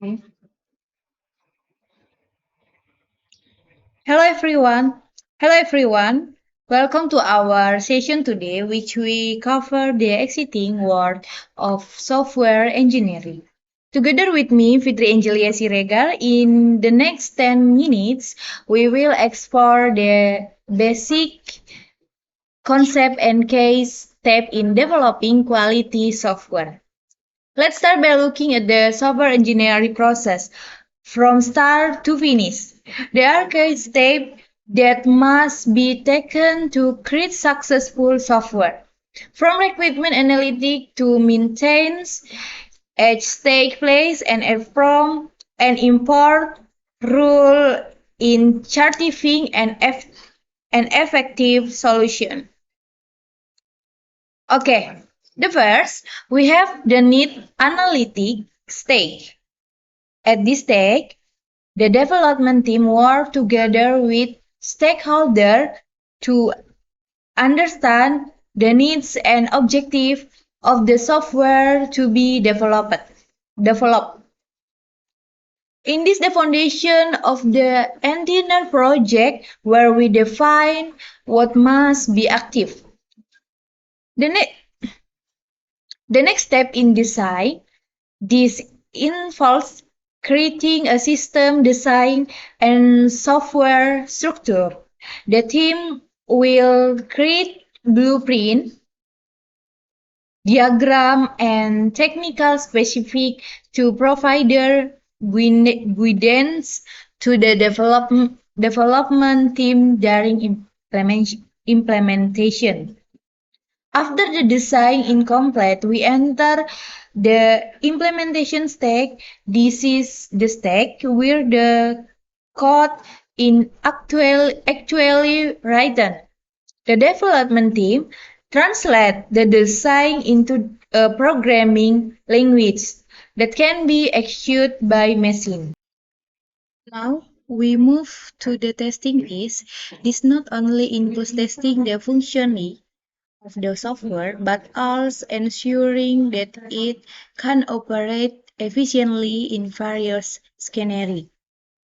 Hello everyone. Hello everyone. Welcome to our session today, which we cover the exciting world of software engineering. Together with me, Fitri Angelia Siregar, in the next 10 minutes, we will explore the basic concept and case step in developing quality software. Let's start by looking at the software engineering process from start to finish. There are key steps that must be taken to create successful software. From requirement analytic to maintenance, edge take place and from an import rule in certifying an effective solution. Okay, the first we have the need analytic stage. At this stage, the development team work together with stakeholders to understand the needs and objectives of the software to be developed. In this, the foundation of the entire project where we define what must be active. The, ne- the next step in design, this involves creating a system design and software structure. The team will create blueprint, diagram, and technical specific to provide their guidance to the development team during implementation. After the design incomplete, we enter the implementation stage. This is the stage where the code in actually written. The development team translate the design into a programming language that can be executed by machine. Now we move to the testing phase. This not only includes testing the functionality of the software, but also ensuring that it can operate efficiently in various scenarios.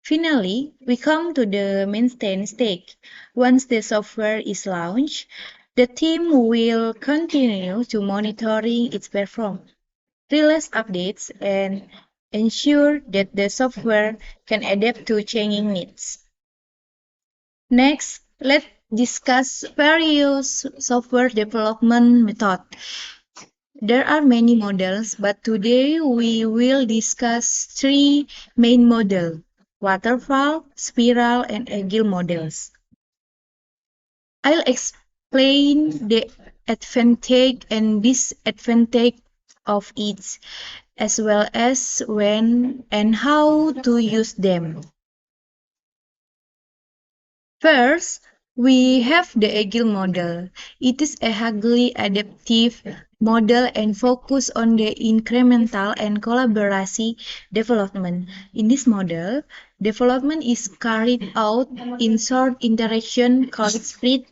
Finally, we come to the maintenance stage. Once the software is launched, the team will continue to monitoring its performance, release updates, and ensure that the software can adapt to changing needs. Next, let's discuss various software development methods. There are many models, but today we will discuss three main models: waterfall, spiral, and agile models. I'll explain the advantage and disadvantage of each, as well as when and how to use them. First, we have the Agile model. It is a highly adaptive model and focus on the incremental and collaborative development. In this model, development is carried out in short interaction called sprint,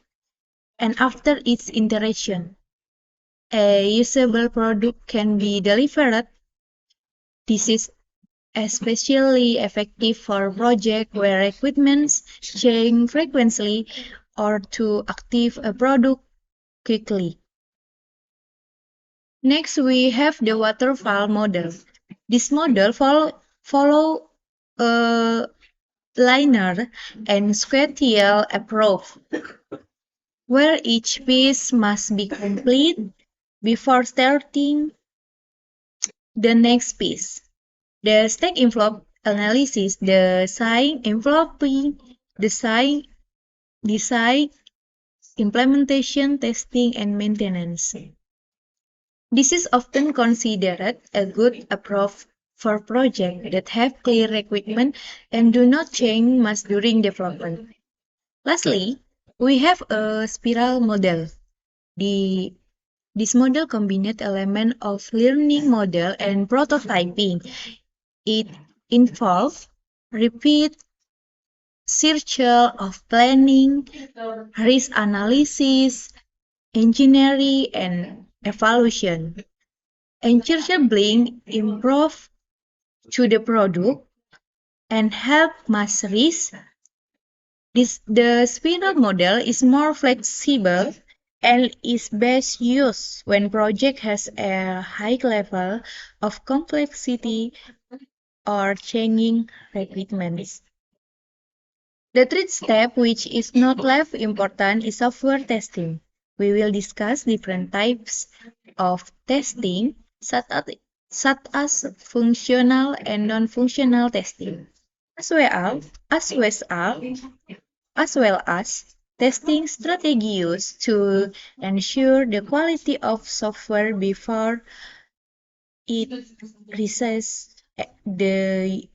and after its interaction, a usable product can be delivered. This is especially effective for projects where requirements change frequently or to active a product quickly. Next, we have the waterfall model. This model follow a linear and sequential approach, where each piece must be complete before starting the next piece. The stack envelope analysis, the sign enveloping, design, design, implementation, testing, and maintenance. This is often considered a good approach for projects that have clear requirements and do not change much during development. Lastly, we have a spiral model. The This model combines elements of learning model and prototyping. It involves repeat cycle of planning, risk analysis, engineering, and evaluation. Ensuring improve to the product and help mass risk. The spiral model is more flexible and is best used when project has a high level of complexity or changing requirements. The third step, which is not less important, is software testing. We will discuss different types of testing, such as functional and non-functional testing, as well as testing strategy used to ensure the quality of software before it reaches the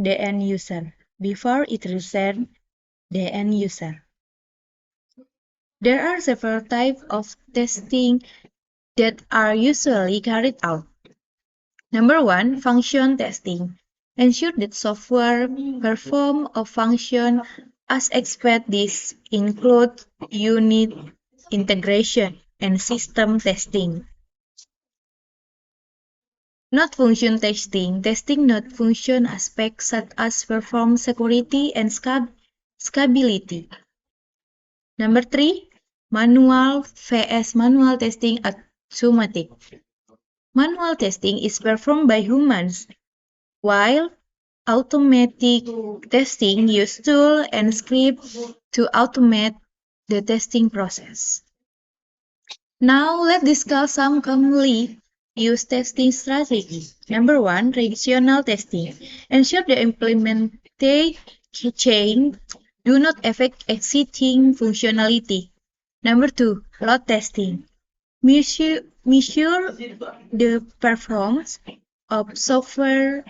end user. There are several types of testing that are usually carried out. Number one, function testing. Ensure that software perform a function as expected. This includes unit integration and system testing. Not function testing. Testing not function aspects such as perform security and scalability. Number three, manual vs manual testing automatic. Manual testing is performed by humans, while automatic testing uses tools and scripts to automate the testing process. Now let's discuss some commonly used testing strategies. Number one, regressional testing. Ensure the implemented change do not affect existing functionality. Number two, load testing. Measure the performance of software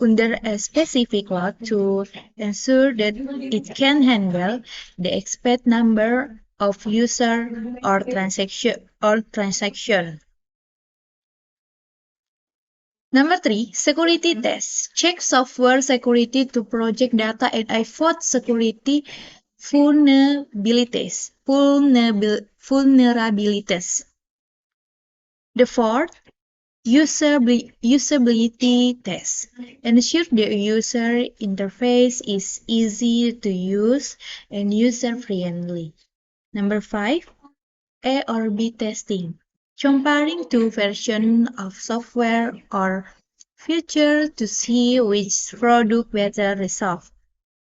under a specific load to ensure that it can handle the expected number of user or transaction. Number three, security tests. Check software security to project data and avoid security vulnerabilities. The fourth, usability test. Ensure the user interface is easy to use and user-friendly. Number five, A or B testing. Comparing two versions of software or feature to see which product better resolve.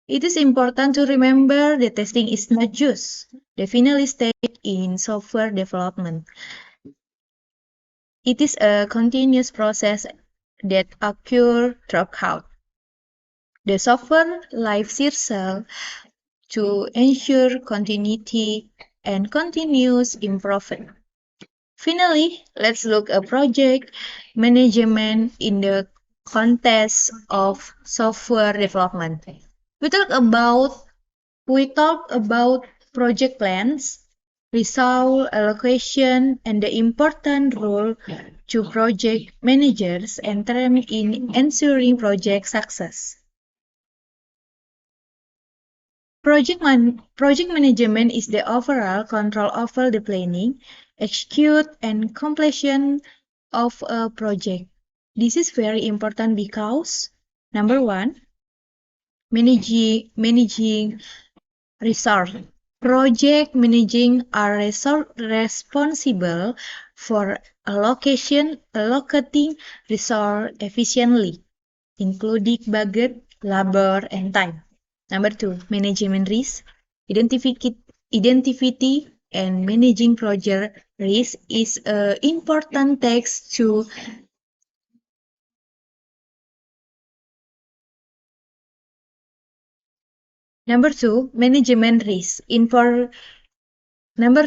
It is important to remember that testing is not just the final stage in software development. It is a continuous process that occurs throughout the software life cycle to ensure continuity and continuous improvement. Finally, let's look at project management in the context of software development. We talk about project plans, resource allocation, and the important role to project managers enter in ensuring project success. Project management is the overall control over the planning, execute, and completion of a project. This is very important because, number one, managing resource. Project managing are responsible for allocating resource efficiently, including budget, labor, and time. Number two, management risk. Identify and managing project risk is an important text to Number two, management risk. Number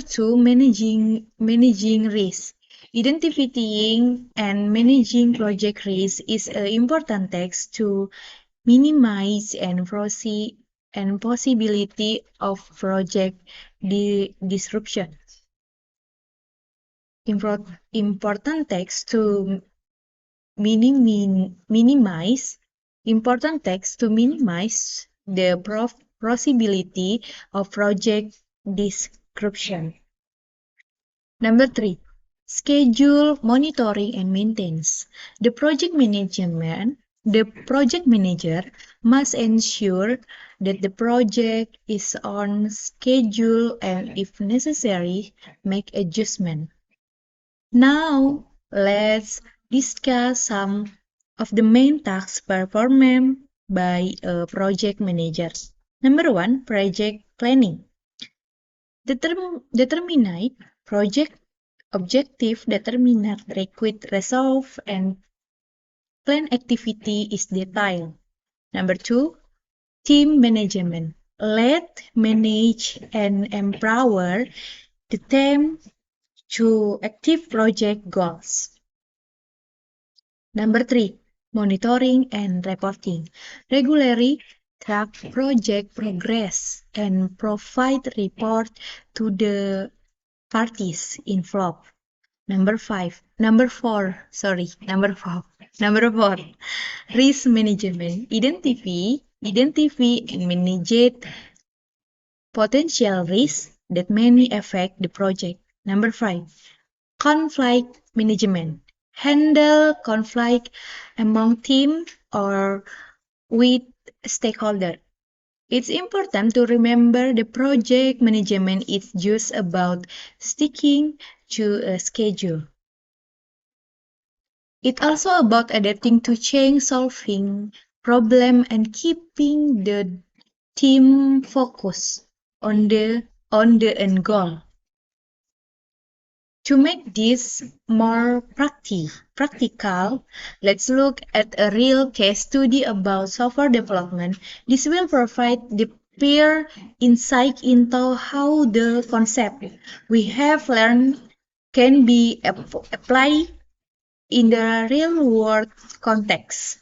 two, managing risk. Identifying and managing project risk is an important text to minimize and possibility of project disruption. Important text to minimize the possibility of project disruption. Number three, schedule, monitoring, and maintenance. The project management The project manager must ensure that the project is on schedule and, if necessary, make adjustment. Now, let's discuss some of the main tasks performed by a project manager. Number one, project planning. Determine project objective, determine request resolve, and plan activity is detailed. Number two, team management. Lead, manage, and empower the team to achieve project goals. Number three, monitoring and reporting. Regularly track project progress and provide report to the parties involved. Number four, risk management. Identify and manage potential risks that may affect the project. Number five, conflict management. Handle conflict among team or with stakeholder. It's important to remember the project management is just about sticking to a schedule. It's also about adapting to change, solving problem, and keeping the team focused on the end goal. To make this more practical, let's look at a real case study about software development. This will provide the peer insight into how the concept we have learned can be applied in the real world context.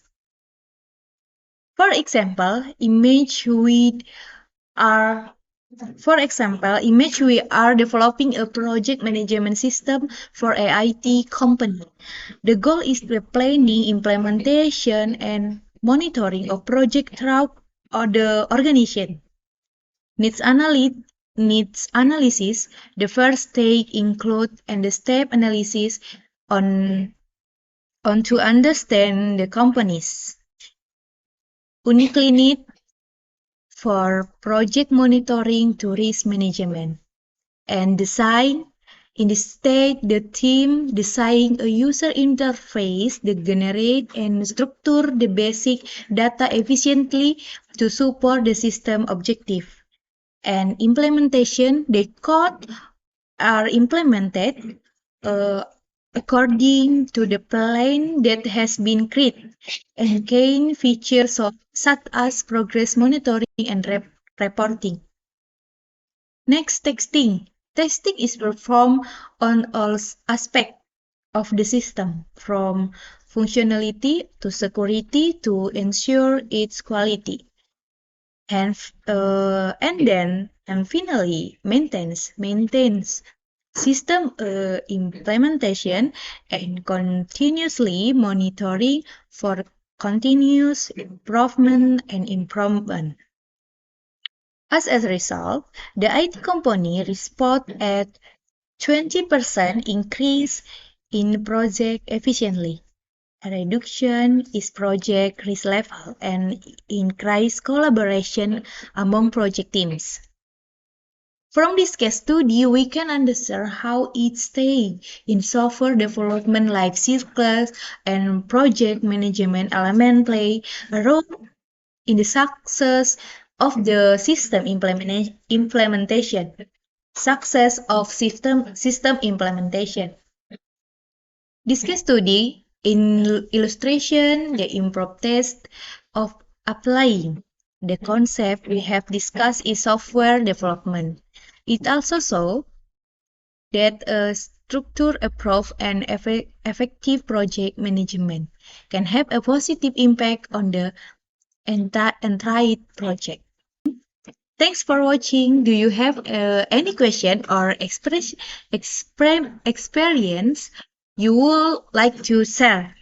For example, image we are developing a project management system for a IT company. The goal is the planning, implementation, and monitoring of project throughout the organization. Needs analysis. The first stage include and the step analysis on to understand the company's uniquely need for project monitoring to risk management. And design. In this stage, the team design a user interface that generate and structure the basic data efficiently to support the system objective. And implementation, the code are implemented according to the plan that has been created and gain features such as progress monitoring and reporting. Next, testing. Testing is performed on all aspects of the system, from functionality to security to ensure its quality. And finally, maintains system implementation and continuously monitoring for continuous improvement and improvement. As a result, the IT company reported a 20% increase in project efficiency, a reduction in project risk level, and increased collaboration among project teams. From this case study, we can understand how each stage in software development life cycles and project management element play a role in the success of the system implementation. Success of system implementation. This case study in illustration the improve test of applying the concept we have discussed in software development. It also shows that a structured approach and effective project management can have a positive impact on the entire project. Thanks for watching. Do you have any question or experience you would like to share?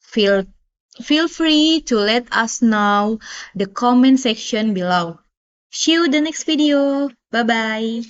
Feel free to let us know the comment section below. See you the next video. Bye bye.